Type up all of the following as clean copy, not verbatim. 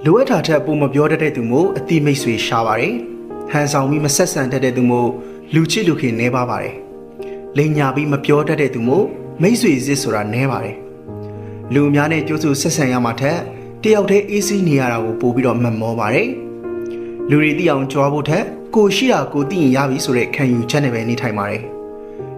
လိုအပ်တာထက်ပုံမပြောတတ်တဲ့သူမို့အတိမိတ်ဆွေရှားပါတယ်ဟန်ဆောင်ပြီးမဆက်ဆံတတ်တဲ့သူမို့လူချစ်လူခင်နေပါပါတယ်လိန်ညာပြီးမပြောတတ်တဲ့သူမို့မိတ်ဆွေစစ်ဆိုတာနဲပါတယ်လူအများနဲ့ကြိုးစုဆက်ဆံရမှာထက်တယောက်တည်းအေးစီးနေရတာကိုပို့ပြီးတော့မှတ်မောပါတယ်လူတွေသိအောင်ကြွားဖို့ထက်ကိုရှိတာကိုသိရင်ရပြီဆိုတဲ့ခံယူချက်နဲ့ပဲနေထိုင်ပါတယ်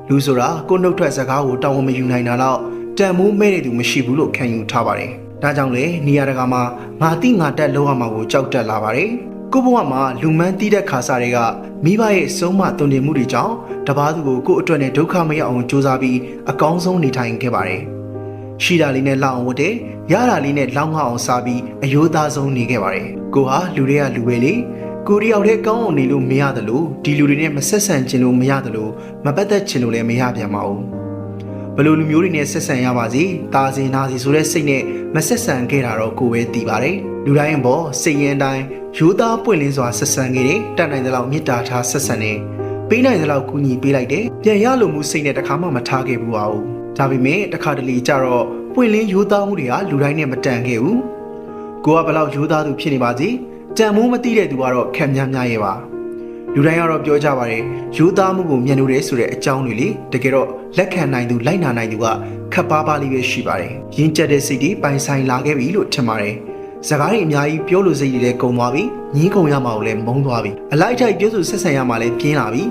လူဆိုတာကိုနှုတ်ထွက်စကားကိုတောင်းဝမယူနိုင်တာတော့တန်မိုးမဲ့တဲ့သူမရှိဘူးလို့ခံယူထားပါတယ်ဒါကြောင့်လေနေရာတကာမှာငါတိငါတက်လောက်ရမှာကိုကြောက်တက်လာပါတယ်ကိုဘဝမှာလူမန်းတီးတဲ့ခါစားတွေကမိဘရဲ့ဆုံးမတုန်တင်မှုတွေကြောင့်တပားသူကိုကိုယ့်အတွက်နဲ့ဒုက္ခမရောက်အောင်ကြိုးစားပြီးအကောင်းဆုံးနေထိုင်ခဲ့ပါတယ်ရှိတာလေးနဲ့လောက်အောင်ဝတ်တယ်ရတာလေးနဲ့လောက်ငှအောင်စားပြီးအယိုးသားဆုံးနေခဲ့ပါတယ်ကိုဟာလူတွေကလူပဲလေကိုတယောက်တည်းကောင်းအောင်နေလို့မရတယ်လို့ဒီလူတွေနဲ့မဆက်ဆံချင်လို့မရတယ်လို့မပတ်သက်ချင်လို့လည်းမရပြန်ပါဘူးဘလို့လူမျိုးတွေနဲ့ဆက်ဆံရပါစေတာစင်နာစီဆိုတဲ့စိတ်နဲ့မဆက်ဆံခဲ့တာတော့ကိုပဲသိပါတယ်လူတိုင်းဘောစိတ်ရင်တိုင်းရိုးသားပွင့်လင်းစွာဆက်ဆံခဲ့တယ်တတ်နိုင်သလောက်မေတ္တာထားဆက်ဆံတယ်ပေးနိုင်သလောက်ကူညီပေးလိုက်တယ်ပြန်ရလို့မှုစိတ်နဲ့တခါမှမထားခဲ့ဘူးပါဘူးဒါပေမဲ့တခါတလေကြတော့ပွင့်လင်းရိုးသားမှုတွေကလူတိုင်းနဲ့မတန်ခဲ့ဘူးကိုကဘလောက်ရိုးသားသူဖြစ်နေပါစေတန်မိုးမသိတဲ့သူကတော့ခံများများရဲ့ပါလူတိုင်းကတော့ပြောကြပါတယ်ရိုးသားမှုကိုမြင်လို့ရဲဆိုတဲ့အကြောင်းတွေလေတကယ်တော့လက်ခံနိုင်သူလိုက်နာနိုင်သူကခပ်ပါးပါးလေးပဲရှိပါတယ်ရင်းကျက်တဲ့စိတ်တွေပိုင်ဆိုင်လာခဲ့ပြီလို့ထင်ပါတယ်စကားတွေအများကြီးပြောလို့စိတ်တွေလည်းကုန်သွားပြီငင်းကုန်ရမှာကိုလည်းမုန်းသွားပြီအလိုက်ထိုက်ပြောဆိုဆက်ဆံရမှာလည်းပြင်းလာပြီ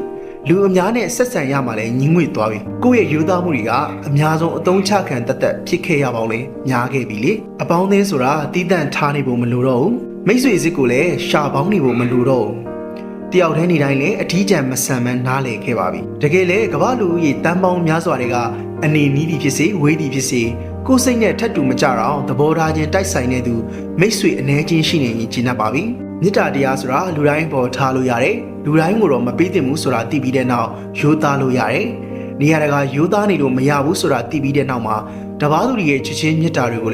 လူအများနဲ့ဆက်ဆံရမှာလည်းညှင်းငွေ့သွားပြီကိုယ့်ရဲ့ရိုးသားမှုတွေကအများဆုံးအသုံးချခံတတ်ဖြစ်ခဲ့ရပေါင်းလေများခဲ့ပြီလေအပေါင်းအသင်းဆိုတာတီးတန့်ထားနေဖို့မလိုတော့ဘူးမိတ်ဆွေစစ်ကိုလည်းရှာပေါင်းနေဖို့မလိုတော့ဘူးတယောက်တည်းနေတိုင်းလည်းအထီးကျန်မဆန်မနားလည်ခဲ့ပါပြီတကယ်လေကမ္ဘာလူကြီးတန်းပေါင်းများစွာတွေကအနေနီးသည်ဖြစ်စေဝေးသည်ဖြစ်စေကိုယ်စိတ်နဲ့ထပ်တူမကြတော့သဘောထားချင်းတိုက်ဆိုင်နေသူမိတ်ဆွေအနေချင်းရှိနေရင်ကျဉ်တ်ပါပြီမေတ္တာတရားဆိုတာလူတိုင်းပေါ်ထားလို့ရတယ်လူတိုင်းကိုတော့မပေးသင့်ဘူးဆိုတာသိပြီးတဲ့နောက်ရိုးသားလို့ရတယ်နေရာတကာရိုးသားနေလို့မရဘူးဆိုတာသိပြီးတဲ့နောက်မှာတပားသူတွေရဲ့ချစ်ချင်းမေတ္တာတွေကို